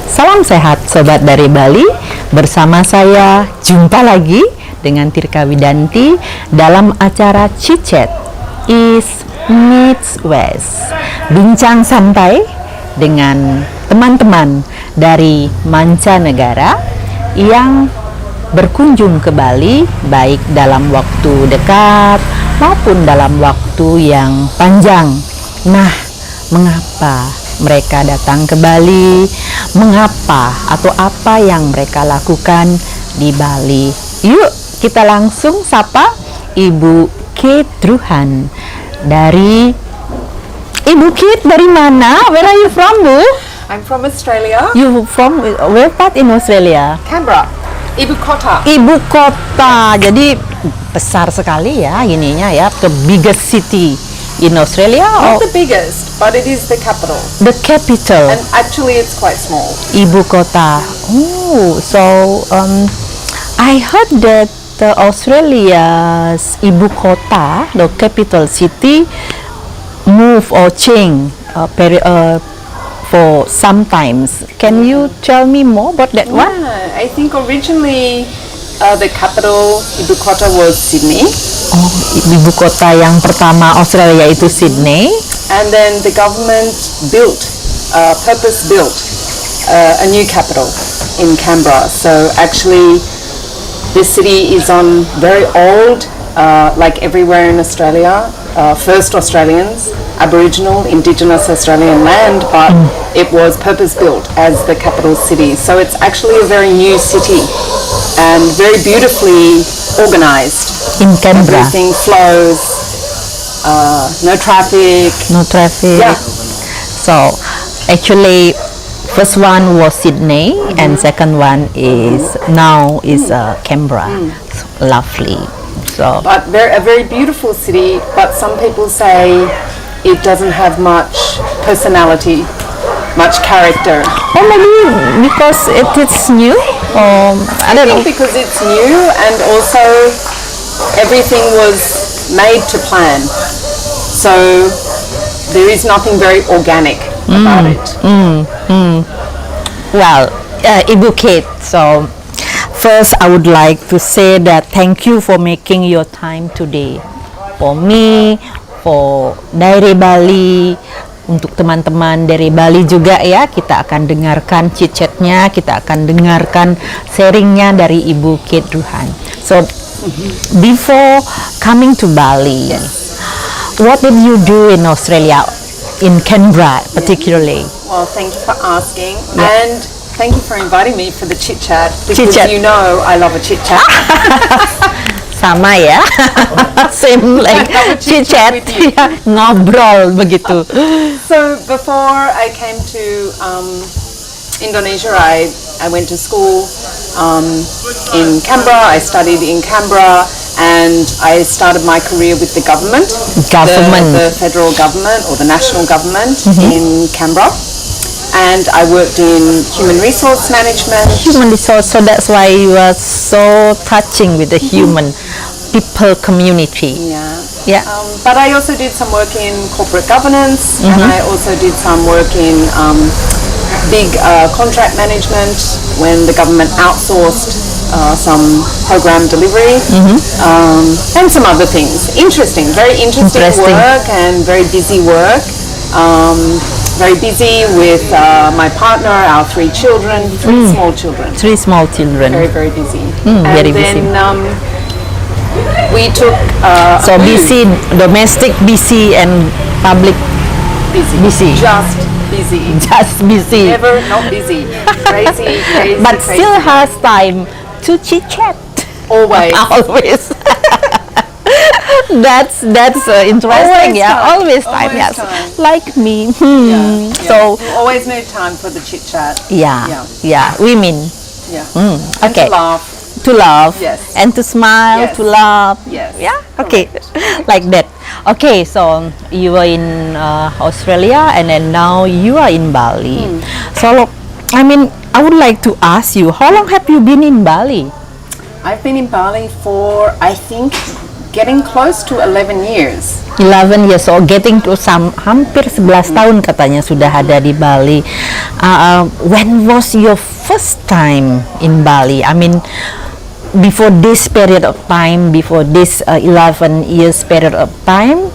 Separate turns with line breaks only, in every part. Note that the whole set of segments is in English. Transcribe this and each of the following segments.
Salam sehat Sobat dari Bali. Bersama saya jumpa lagi dengan Tirka Widanti dalam acara Chit East Meets West. Bincang santai dengan teman-teman dari mancanegara yang berkunjung ke Bali, baik dalam waktu dekat maupun dalam waktu yang panjang. Nah, mengapa mereka datang ke Bali? Mengapa atau apa yang mereka lakukan di Bali? Yuk kita langsung sapa Ibu Chit Druhan. Dari Ibu Chit, dari mana? Where are you from, Bu?
I'm from Australia.
You from where part in Australia?
Canberra. Ibu kota.
Ibu kota. Jadi besar sekali ya ininya ya, the biggest city in Australia.
Not the biggest, but it is the capital.
The capital.
And actually it's quite small.
Ibu kota. Oh, so I heard that Australia's ibu kota, the capital city, move or change for sometimes. Can you tell me more about that one?
Yeah, I think originally the capital, Ibu kota, was Sydney.
Oh, ibu kota yang pertama Australia itu Sydney.
And then the government purpose-built a new capital in Canberra. So actually this city is on very old, like everywhere in Australia, first Australians, Aboriginal, Indigenous Australian land, but it was purpose-built as the capital city. So it's actually a very new city and very beautifully organised.
In Canberra.
Everything flows, no traffic.
No traffic.
Yeah.
So actually first one was Sydney and second one is now is Canberra. So, lovely. So
But a very beautiful city, but some people say it doesn't have much personality, much character.
or maybe because it is new, or I don't know.
think because it's new and also everything was made to plan. So there is nothing very organic about it.
Well, Ibu Chit, so first I would like to say that thank you for making your time today for me, for dari Bali, untuk teman-teman dari Bali juga ya. Kita akan dengarkan chit-chatnya, kita akan dengarkan sharingnya dari Ibu Chit Druhan. So before coming to Bali, what did you do in Australia, in Canberra particularly?
Well, thank you for asking,
Yeah.
and thank you for inviting me for the chit chat, because
Chit-chat.
you know I love a chit chat.
Sama ya, same like
I would chit-chat
chit-chat,
with you.
ya, ngobrol begitu.
So before I came to Indonesia, I went to school in Canberra. I studied in Canberra, and I started my career with the government, the federal government or the national government in Canberra. And I worked in human resource management.
Human resource, so that's why you are so touching with the human people community.
Yeah.
Yeah.
But I also did some work in corporate governance, and I also did some work in big contract management when the government outsourced some program delivery, and some other things. Very interesting work and very busy work. Very busy with my partner, our three children, three small children.
Three small children.
Very, very busy.
Very
and
busy.
then we took
So busy, domestic busy and public busy.
Just busy.
Just busy.
Never not busy. Crazy, crazy,
But
crazy.
still has time to chit chat.
Always.
Always. That's interesting.
Always
Yeah,
time.
always time.
Always
Yes,
time.
like me.
Yeah.
So
You always make time for the chit chat.
yeah, women.
Yeah. And
Okay.
to laugh.
To love,
Yes.
and to smile,
Yes.
to love.
Yes.
Yeah. Okay. Like that. Okay. So you were in Australia, and then now you are in Bali. So I mean, I would like to ask you, how long have you been in Bali?
I've been in Bali for, I think, getting close to 11 years.
11 years old, getting to hampir 11 tahun katanya sudah ada di Bali. When was your first time in Bali? I mean, before this period of time, before this 11 years period of time,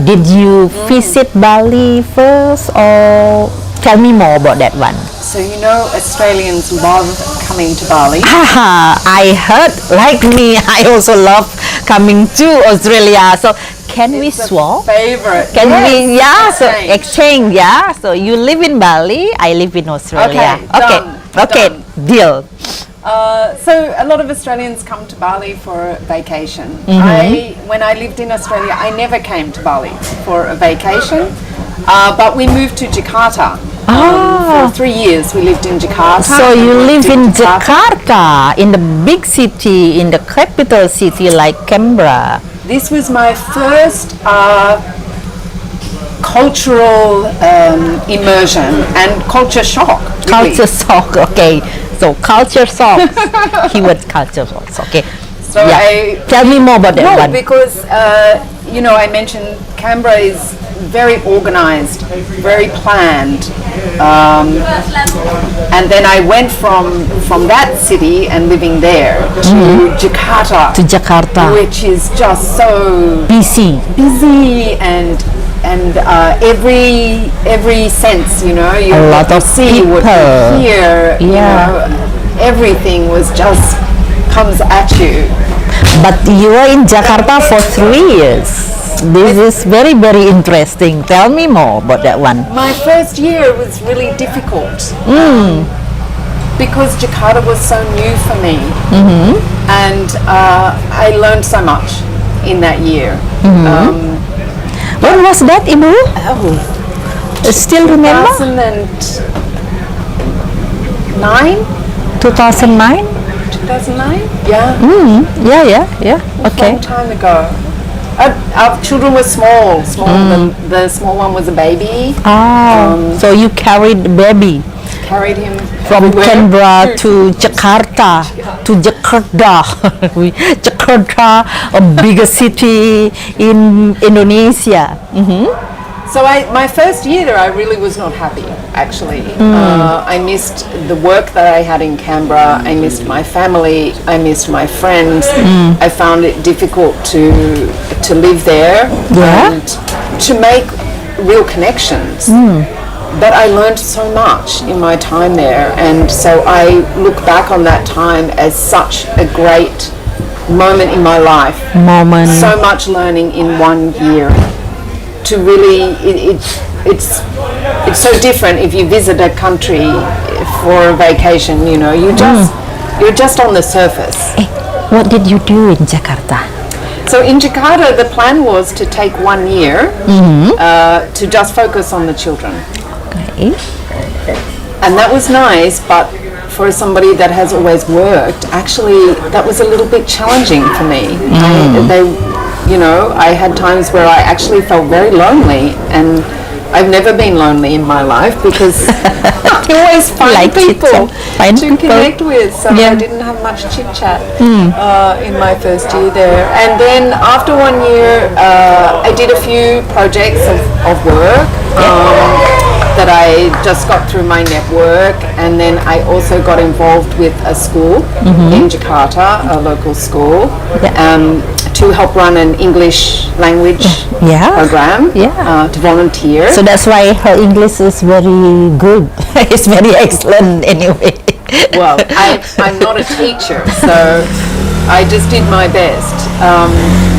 did you visit Bali first, or tell me more about that one?
So you know, Australians love coming to Bali.
I heard, like me, I also love coming to Australia. So can we
It's a
swap?
favorite.
Can we? Yeah. So
exchange.
exchange. Yeah. So you live in Bali, I live in Australia.
Okay,
Okay.
done.
Deal.
So a lot of Australians come to Bali for vacation. When I lived in Australia, I never came to Bali for a vacation, but we moved to Jakarta. For 3 years we lived in Jakarta.
So you
and
live
did
in Jakarta, in the big city, in the capital city like Canberra.
This was my first cultural immersion and culture shock. really.
Culture shock. Okay. So culture shock. Keyword culture shock. Okay.
So I
Tell me more about that
No,
one.
because you know, I mentioned Canberra is very organized, very planned, and then I went from that city and living there to Jakarta,
To Jakarta.
which is just so
BC.
busy and every sense, you know, you
A lot
what you
of
see, what
people.
you hear, you
Yeah.
know, everything was just comes at you.
But you were in Jakarta for 3 years. This is very, very interesting. Tell me more about that one.
My first year was really difficult because Jakarta was so new for me, and I learned so much in that year.
When was that, Ibu? Still remember?
2009?
2009?
2009? Yeah.
Yeah. Okay.
A long time ago. Our children were small. The small one was a baby.
So you carried the baby
Carried him
from
everywhere.
Canberra to Jakarta, Jakarta, a bigger city in Indonesia.
So my first year there, I really was not happy, actually. I missed the work that I had in Canberra. I missed my family. I missed my friends. I found it difficult to live there
Yeah.
and to make real connections. But I learned so much in my time there, and so I look back on that time as such a great moment in my life. So much learning in 1 year. To really, it's so different if you visit a country for a vacation. You know, you're just on the surface.
What did you do in Jakarta?
So in Jakarta, the plan was to take 1 year to just focus on the children,
Okay.
and that was nice. But for somebody that has always worked, actually, that was a little bit challenging for me. I had times where I actually felt very lonely, and I've never been lonely in my life because I always find
Like
people
find
to
people.
connect with. So
Yeah.
I didn't have much chit chat in my first year there. And then after 1 year, I did a few projects of work. That I just got through my network, and then I also got involved with a school in Jakarta, a local school, to help run an English language program to volunteer.
So that's why her English is very good. It's very excellent anyway.
Well, I'm not a teacher, so I just did my best.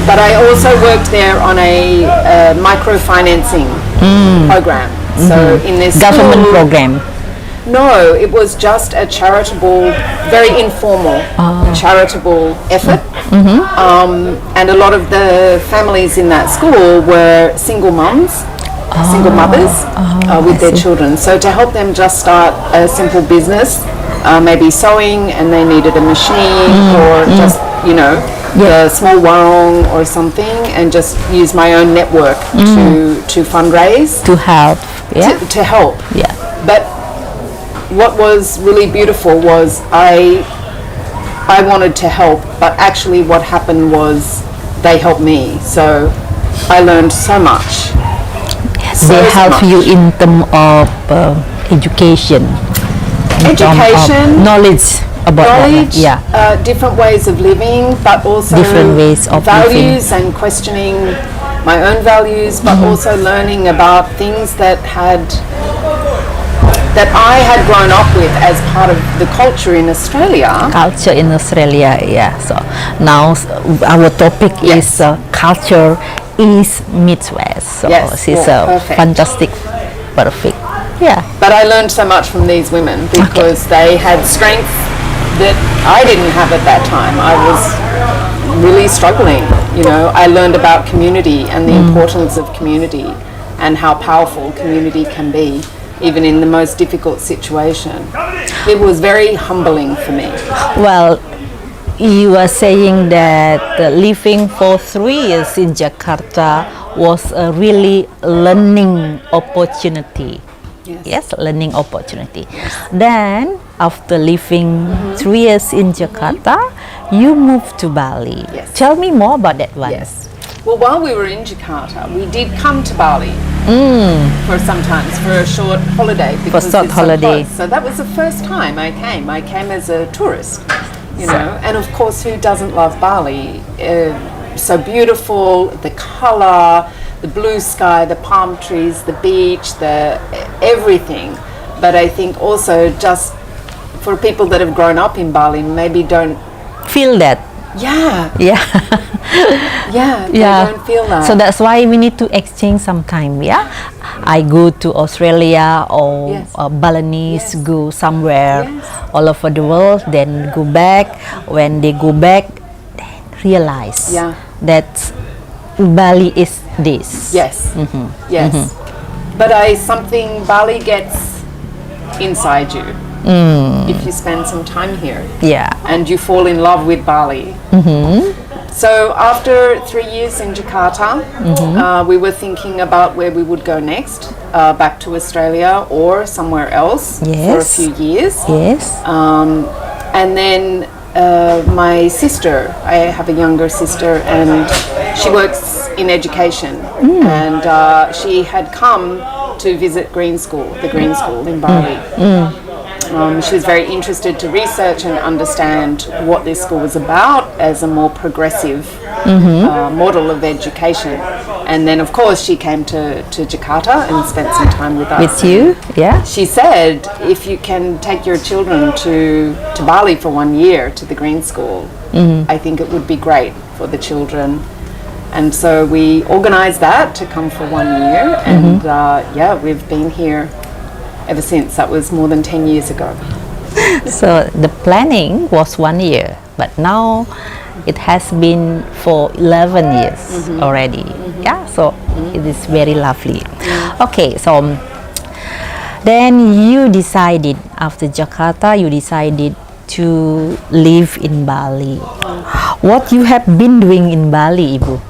But I also worked there on a microfinancing program. So in this
Government
school,
program.
No, it was just a charitable, very informal charitable effort. And a lot of the families in that school were single mothers with their children. So to help them just start a simple business, maybe sewing, and they needed a machine or just, a small warung or something, and just use my own network to fundraise.
To help. Yeah.
To help.
Yeah.
But what was really beautiful was I wanted to help, but actually what happened was they helped me. So I learned so much.
They help you in terms of education. In terms of knowledge about
knowledge,
that.
different ways of living, but also
Different ways of
values and questioning my own values, but also learning about things that I had grown up with as part of the culture in Australia.
Culture in Australia, yeah. So now our topic
Yes.
is culture is meets West. So
Yes,
this is
perfect.
fantastic, perfect. Yeah.
But I learned so much from these women because they had strength that I didn't have at that time. I was really struggling, you know. I learned about community and the importance of community and how powerful community can be, even in the most difficult situation. It was very humbling for me.
Well, you are saying that living for 3 years in Jakarta was a really learning opportunity. Yes, learning opportunity. Then, after living 3 years in Jakarta, you moved to Bali.
Yes.
Tell me more about that one.
Yes. Well, while we were in Jakarta, we did come to Bali for sometimes for a short holiday because
short
it's
holiday.
so close. So that was the first time I came. I came as a tourist, you know. And of course, who doesn't love Bali? So beautiful, the color, the blue sky, the palm trees, the beach, the everything. But I think also just for people that have grown up in Bali, maybe don't.
Feel that.
Yeah,
Yeah.
they don't feel that.
So that's why we need to exchange some time. Yeah. I go to Australia or
Yes.
Balinese
Yes.
go somewhere
Yes.
all over the world, then go back. When they go back, then realize that Bali is this.
Yes. Yes. But something Bali gets inside you if you spend some time here.
Yeah.
And you fall in love with Bali. So after 3 years in Jakarta, we were thinking about where we would go next, back to Australia or somewhere else for a
Yes.
few years.
Yes.
And then my sister, I have a younger sister, and she works in education, and she had come to visit the Green School in Bali. She was very interested to research and understand what this school was about as a more progressive model of education. And then, of course, she came to Jakarta and spent some time with us.
With you? Yeah.
She said, if you can take your children to Bali for 1 year to the Green School, I think it would be great for the children. And so we organised that to come for 1 year, and we've been here ever since. That was more than 10 years ago.
So the planning was 1 year, but now it has been for 11 years already. Yeah, so it is very lovely. Okay, so then you decided after Jakarta, you decided to live in Bali. What you have been doing in Bali, Ibu?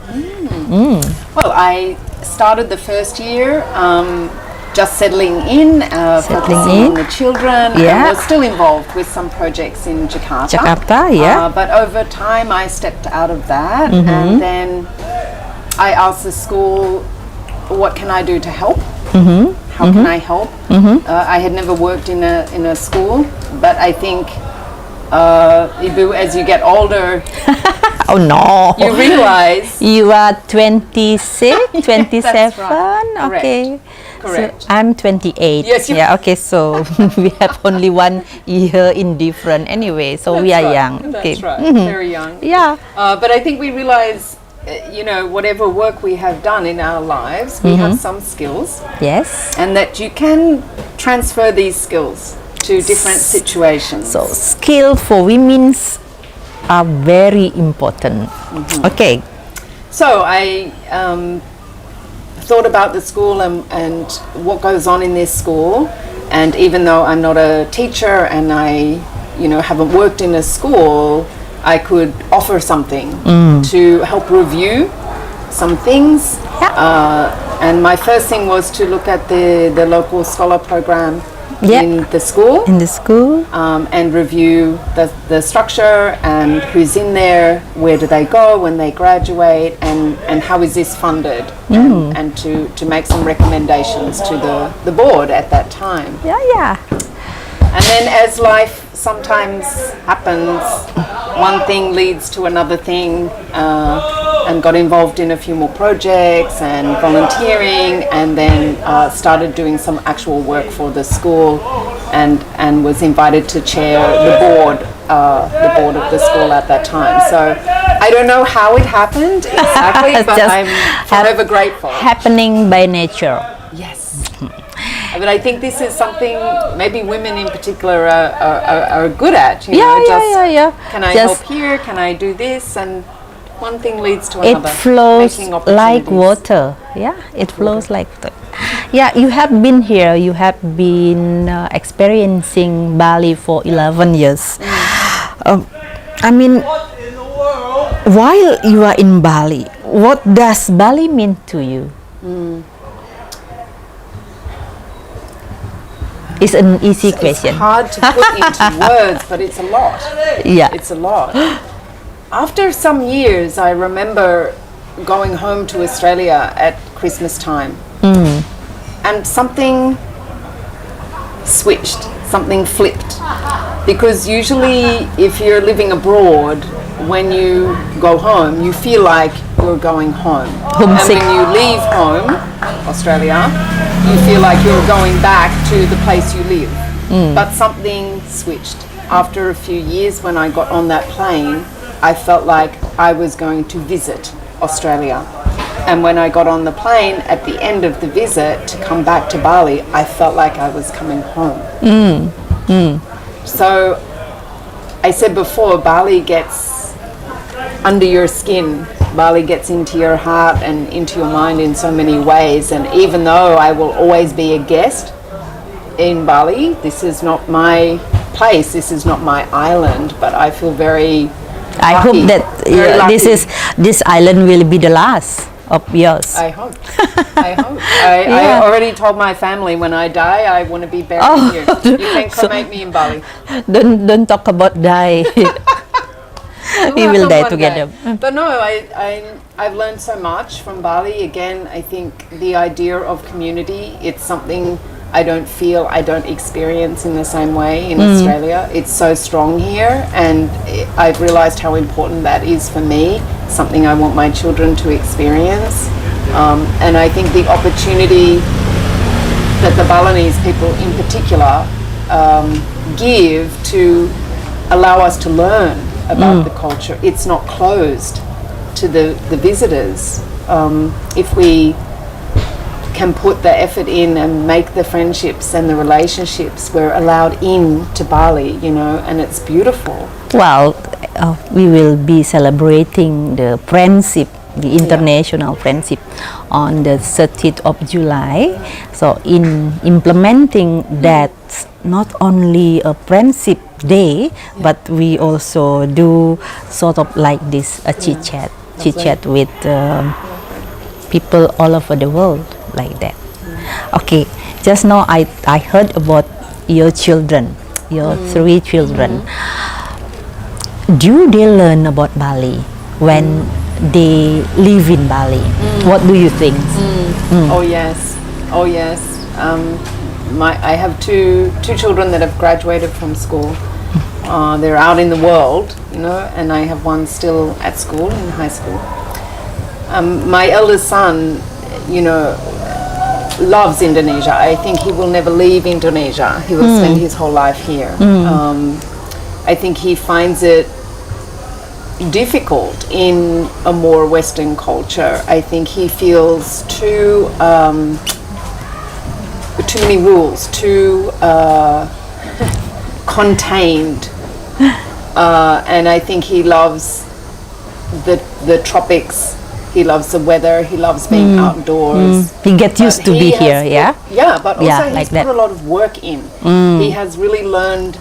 Well, I started the first year just settling in, focusing on the children.
Yeah.
I was still involved with some projects in Jakarta.
Jakarta, yeah.
But over time, I stepped out of that, and then I asked the school, what can I do to help? How can I help? I had never worked in a school, but I think, Ibu, as you get older,
Oh no!
you realize
You are 26, 27.
That's right.
Okay.
Correct.
So I'm 28.
Yes, you-
Yeah. Okay. So we have only 1 year in different anyway. So we are
That's right.
young.
That's
Okay.
right. Very young.
Yeah.
But I think we realize, whatever work we have done in our lives, we have some skills,
Yes.
and that you can transfer these skills to different situations.
So skill for women are very important. Okay.
So I thought about the school and what goes on in this school, and even though I'm not a teacher and I, haven't worked in a school, I could offer something to help review some things. And my first thing was to look at the local scholar program
Yeah.
in the school.
In the school.
And review the structure and who's in there, where do they go when they graduate, and how is this funded, and to make some recommendations to the board at that time.
Yeah.
And then as life sometimes happens, one thing leads to another thing, and got involved in a few more projects and volunteering, and then started doing some actual work for the school, and was invited to chair the board of the school at that time. So I don't know how it happened exactly, but
Just
I'm forever grateful.
Happening by nature.
Yes. But I think this is something maybe women in particular are good at. You know,
Yeah.
Can I
Just-
help here? Can I do this? And one thing leads to
It
another.
flows
making
like
opportunities.
water. Yeah, it flows like that. Yeah, you have been here. You have been experiencing Bali for 11 years. I mean, while you are in Bali, what does Bali mean to you? It's an easy question.
It's hard to put into words, but it's a lot.
Yeah.
It's a lot. After some years, I remember going home to Australia at Christmas time, and something switched, something flipped. Because usually, if you're living abroad, when you go home, you feel like you're going home.
Homesick.
And when you leave home, Australia, you feel like you're going back to the place you live. But something switched. After a few years, when I got on that plane, I felt like I was going to visit Australia. And when I got on the plane at the end of the visit to come back to Bali, I felt like I was coming home. So I said before, Bali gets under your skin. Bali gets into your heart and into your mind in so many ways. And even though I will always be a guest in Bali, this is not my place, this is not my island, but I feel very
I
lucky,
hope that
very lucky.
this island will be the last of yours.
I hope. I already told my family when I die, I want to be buried here. You can cremate me in Bali.
Don't talk about die. We will die
One
together.
day. But no, I've learned so much from Bali. Again, I think the idea of community, it's something I don't experience in the same way in Australia. It's so strong here, and I've realized how important that is for me, something I want my children to experience. And I think the opportunity that the Balinese people in particular give to allow us to learn about the culture. It's not closed to the visitors. If we can put the effort in and make the friendships and the relationships, we're allowed in to Bali, you know, and it's beautiful.
Well, we will be celebrating the friendship, the international friendship, on the 30th of July. So in implementing that, not only a friendship day, but we also do sort of like this a chit chat with people all over the world, like that. Okay, just now I heard about your children, your 3 children. Do they learn about Bali when they live in Bali? What do you think?
Oh yes. I have two children that have graduated from school. They're out in the world, you know, and I have one still at school, in high school. My eldest son, you know, loves Indonesia. I think he will never leave Indonesia. He will spend his whole life here. I think he finds it difficult in a more Western culture. I think he feels too many rules, too contained, and I think he loves the tropics. He loves the weather. He loves being outdoors.
He gets used to be here, yeah?
Yeah, but also
Yeah,
he's
like
put
that.
a lot of work in. He has really learned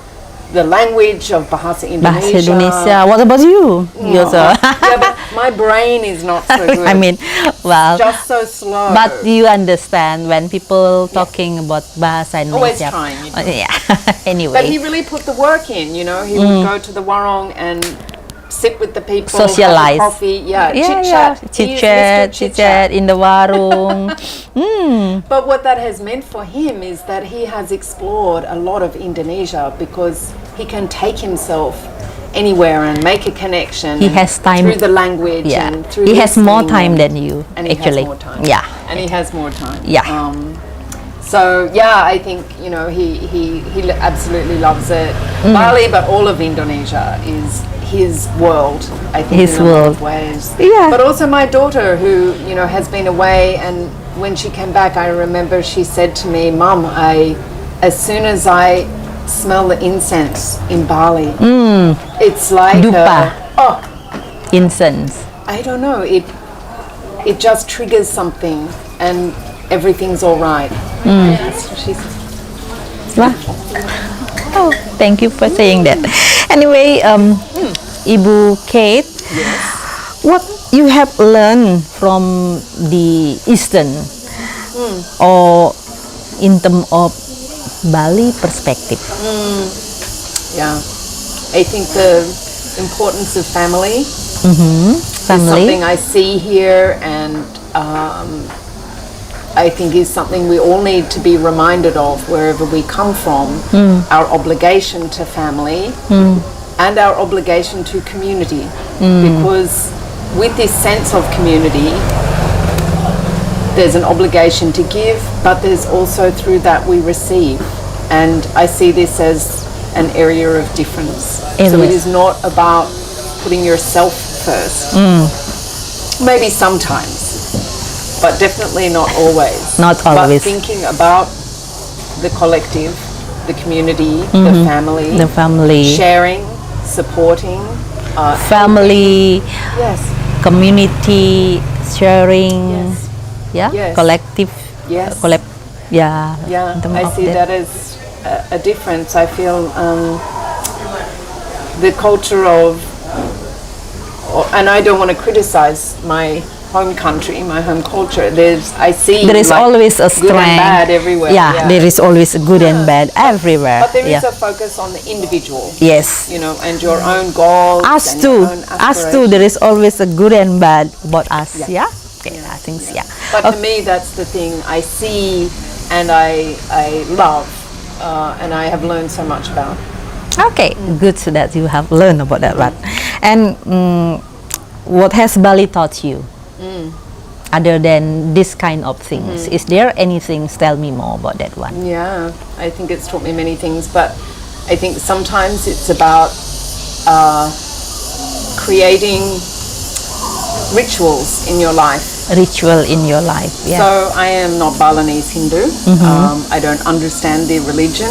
the language of Bahasa
Bahasa
Indonesia.
Indonesia. What about you? You also.
Yeah, but my brain is not so good.
I mean, well,
just so slow.
but you understand when people talking about Bahasa
Always
Indonesia.
trying.
Yeah.
But
Anyway,
he really put the work in, you know. He would go to the warung and sit with the people,
socialize.
have a coffee, chit
chit chat in the warung.
But what that has meant for him is that he has explored a lot of Indonesia because he can take himself anywhere and make a connection.
He has time
through the language.
Yeah,
and through
he has more
listening
time than you.
and he
Actually,
has more time.
yeah,
and he has more time.
Yeah.
So yeah, I think he absolutely loves it. Bali, but all of Indonesia is his world. I think
His
in a lot
world.
of ways.
Yeah.
But also my daughter, who has been away, and when she came back, I remember she said to me, "Mum, as soon as I smell the incense in Bali, it's like
Dupa. Incense.
I don't know. It just triggers something, and everything's all right." That's what she said.
Wah. Oh, thank you for saying that. Anyway, Ibu Kate, what you have learned from the Eastern or in terms of Bali perspective?
Yeah, I think the importance of family is
Family.
something I see here, and I think is something we all need to be reminded of wherever we come from. Our obligation to family and our obligation to community, because with this sense of community, there's an obligation to give, but there's also through that we receive. And I see this as an area of difference. So it is not about putting yourself first. Maybe sometimes, but definitely not always.
Not always.
But thinking about the collective, the community, the family.
The family.
Sharing, supporting.
Family,
Yes.
community, sharing,
Yes.
yeah,
Yes.
collective,
Yes.
yeah.
Yeah,
in terms
I
of
see that as a difference. I feel the culture of, and I don't want to criticize my home country, my home culture. I see
There is
like
always a
good and
strength.
bad everywhere.
Yeah, there is always a good and bad everywhere.
But there is
yeah.
a focus on the individual.
Yes.
And your own goals.
Us
and
too.
Your own
Us too. There is always a good and bad about us.
Yeah.
Yeah. Okay. I think yeah.
But to me, that's the thing I see and I love, and I have learned so much about.
Okay. Good that you have learned about that one. And what has Bali taught you? Other than this kind of things, is there anything? Tell me more about that one.
Yeah, I think it's taught me many things, but I think sometimes it's about creating rituals in your life.
Ritual in your life. Yeah.
So I am not Balinese Hindu. I don't understand their religion.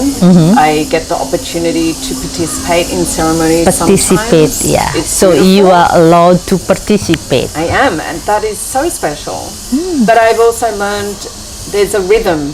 I get the opportunity to participate in ceremonies.
Participate.
Sometimes.
Yeah.
It's
So
beautiful.
you are allowed to participate.
I am, and that is so special. But I've also learned there's a rhythm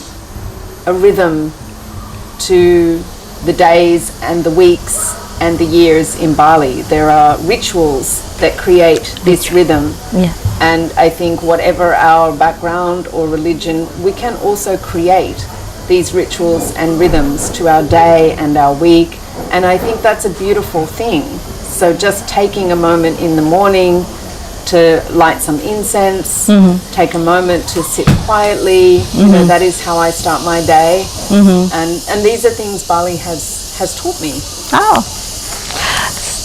to the days and the weeks and the years in Bali. There are rituals that create this rhythm.
Yeah.
And I think whatever our background or religion, we can also create these rituals and rhythms to our day and our week. And I think that's a beautiful thing. So just taking a moment in the morning to light some incense, take a moment to sit quietly, that is how I start my day. And these are things Bali has taught me.
Oh,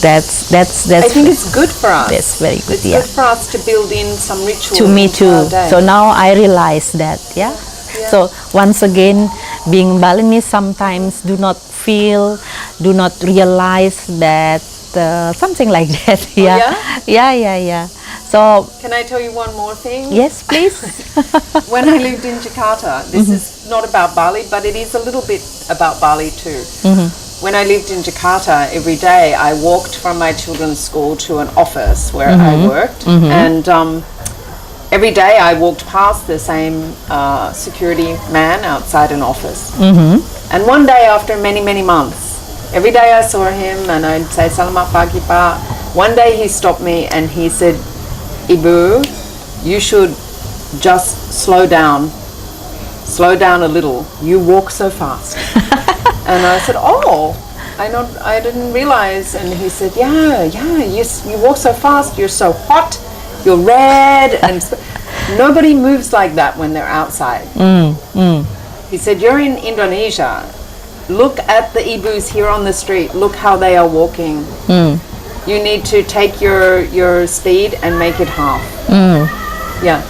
that's
I think it's good for us.
That's very good.
It's
Yeah.
good for us to build in some rituals
To me
into our
too.
day.
So now I realize that. Yeah. So once again, being Balinese sometimes do not realize that something like that. Yeah. Yeah. So
Can I tell you one more thing?
yes, please.
When I lived in Jakarta, this is not about Bali, but it is a little bit about Bali too. When I lived in Jakarta, every day I walked from my children's school to an office where I worked, and every day I walked past the same security man outside an office. And one day, after many, many months, every day I saw him and I'd say selamat pagi Pak. One day he stopped me and he said, Ibu, you should just slow down a little. You walk so fast. And I said, oh, I didn't realize. And he said, yeah, you walk so fast. You're so hot. You're red. And nobody moves like that when they're outside. He said, you're in Indonesia. Look at the Ibus here on the street. Look how they are walking. You need to take your speed and make it half. Yeah.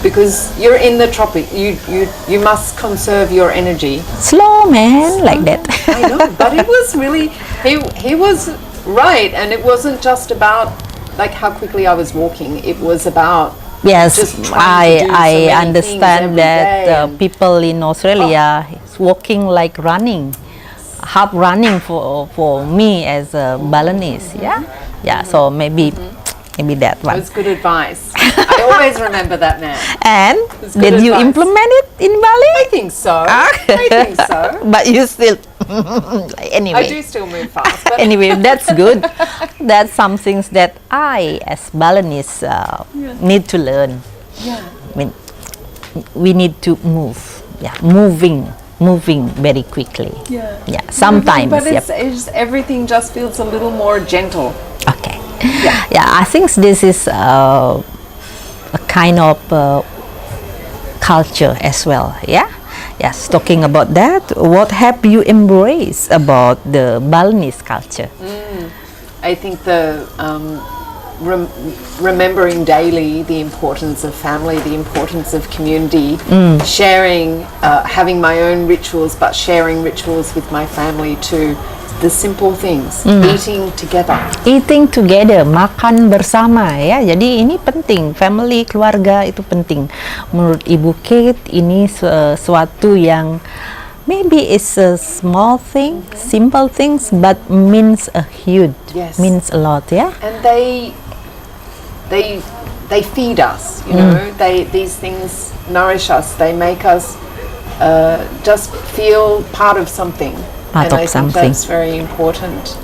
Because you're in the tropic, you must conserve your energy.
Slow, man, like that.
I know, but it was really, he was right, and it wasn't just about like how quickly I was walking. It was about
Yes,
just trying to do so
I
many
understand
things every
that
day and-
people in Australia is walking like running, half running for me as a Balinese. Yeah. So maybe that
It
one.
was good advice. I always remember that man.
And
It's good
did you
advice.
implement it in Bali?
I think so. I think so.
But you still anyway.
I do still move fast. But
Anyway, that's good. That's some things that I, as Balinese, need to learn.
yeah.
I mean, we need to move. Yeah, moving very quickly. Yeah. Sometimes.
But
Yep.
it's everything just feels a little more gentle.
Okay. Yeah. I think this is a kind of culture as well. Yeah. Yes. Talking about that, what have you embraced about the Balinese culture?
I think the remembering daily the importance of family, the importance of community, sharing, having my own rituals, but sharing rituals with my family too. The simple things, eating together.
Eating together, makan bersama ya. Jadi ini penting, family, keluarga itu penting. Menurut Ibu Kate ini suatu yang maybe it's a small thing, simple things, but means a huge,
Yes.
means a lot ya.
And they feed us, you know. These things nourish us. They make us just feel part of something.
Part
and
of
I
something.
think that's very important.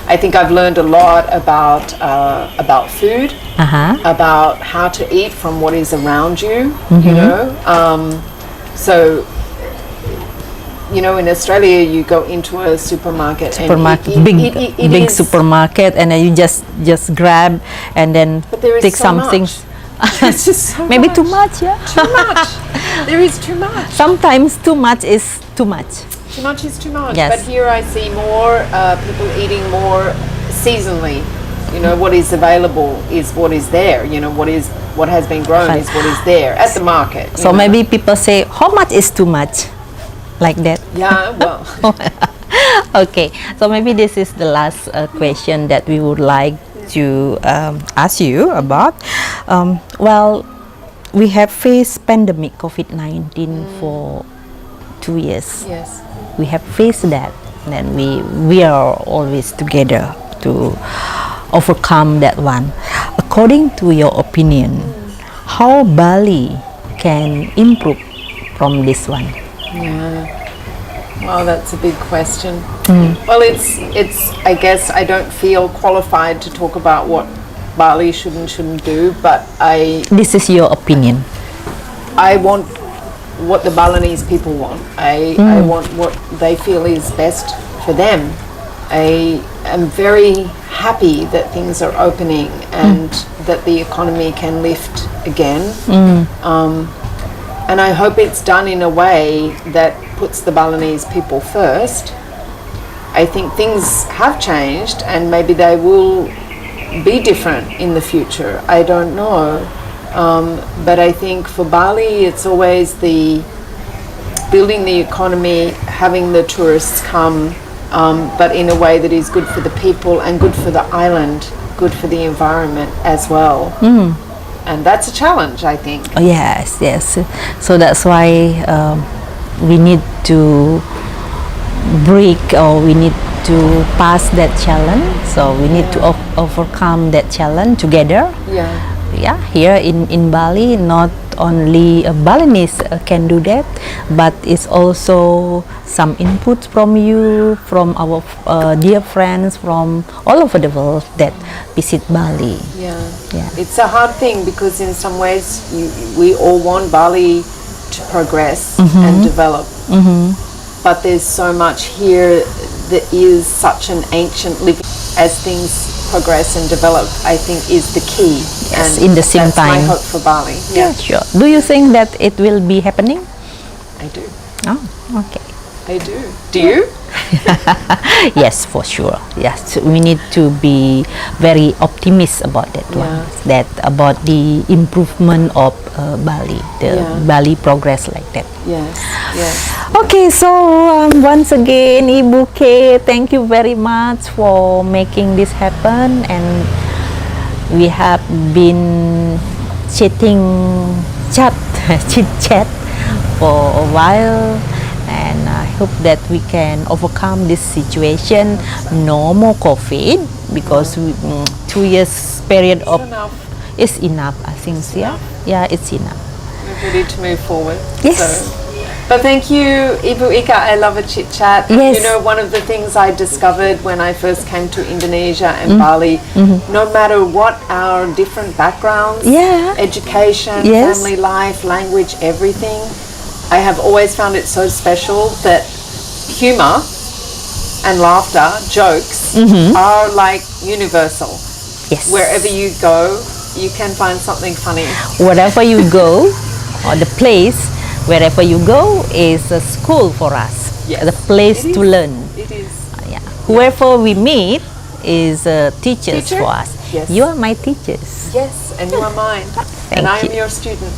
I think I've learned a lot about food, about how to eat from what is around you. You know, so. You know, in Australia, you go into a supermarket, and it
big
is-
supermarket, and then you just grab and then
But there is
take
so
something.
much. It's just so
Maybe
much.
too much, yeah.
Too much. There is too much.
Sometimes too much is too much.
Too much is too much.
Yes.
But here I see more people eating more seasonally. You know, what is available is what is there. You know, what has been grown is what is there at the market.
So
you know.
maybe people say, how much is too much? Like that.
Yeah, well,
Okay, so maybe this is the last question that we would like to ask you about. Well, we have faced pandemic COVID-19 for 2 years.
yes.
We have faced that, and we are always together to overcome that one. According to your opinion, how Bali can improve from this one?
Yeah. Well, that's a big question. Well, it's. I guess I don't feel qualified to talk about what Bali should and shouldn't do, but
This is your opinion.
I want what the Balinese people want. I want what they feel is best for them. I am very happy that things are opening and that the economy can lift again. And I hope it's done in a way that puts the Balinese people first. I think things have changed and maybe they will be different in the future. I don't know. But I think for Bali, it's always the building the economy, having the tourists come, but in a way that is good for the people and good for the island, good for the environment as well. And that's a challenge, I think.
Oh, yes. So that's why we need to break, or we need to pass that challenge. So we need to overcome that challenge together.
Yeah.
Yeah, here in Bali, not only Balinese can do that, but it's also some input from you, from our dear friends from all over the world that visit Bali.
Yeah.
Yeah.
It's a hard thing because in some ways we all want Bali to progress and develop. But there's so much here that is such an ancient living. As things progress and develop, I think is the key.
Yes,
and
in the same
that's
time.
my hope for Bali.
Yeah, sure. Do you think that it will be happening?
I do.
Oh, okay.
I do. Do you?
Yes, for sure. Yes, we need to be very optimistic about that one.
Yeah.
That about the improvement of Bali, the
Yeah.
Bali progress like that.
Yes. Yes.
Okay, so once again, Ibu K, thank you very much for making this happen, and we have been chit chat for a while, and I hope that we can overcome this situation. No more COVID because 2 years period of
Enough.
is enough. I think yeah, it's enough.
We're ready to move forward.
Yes.
But thank you, Ibu Ika. I love a chit chat.
Yes.
You know, one of the things I discovered when I first came to Indonesia and Bali, no matter what our different backgrounds,
Yeah.
education,
Yes.
family life, language, everything, I have always found it so special that humor and laughter, jokes, are like universal.
Yes.
Wherever you go, you can find something funny.
Wherever you go, or the place, wherever you go is a school for us.
Yes.
The place
It
to
is.
learn.
It is.
Yeah. Whoever we meet is teachers
Teacher?
for us.
Yes.
You are my teachers.
Yes, and you are mine.
Thank
and I am
you.
your student.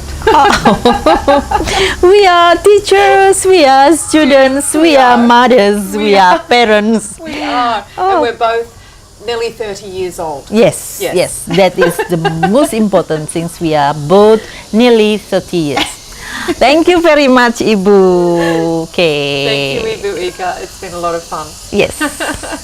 We are teachers, we are students, we are mothers, we are parents.
We are.
Oh.
And we're both nearly 30 years old.
Yes,
Yes.
yes, that is the most important since we are both nearly 30 years. Thank you very much, Ibu. Okay.
Thank you, Ibu Ika. It's been a lot of fun.
Yes.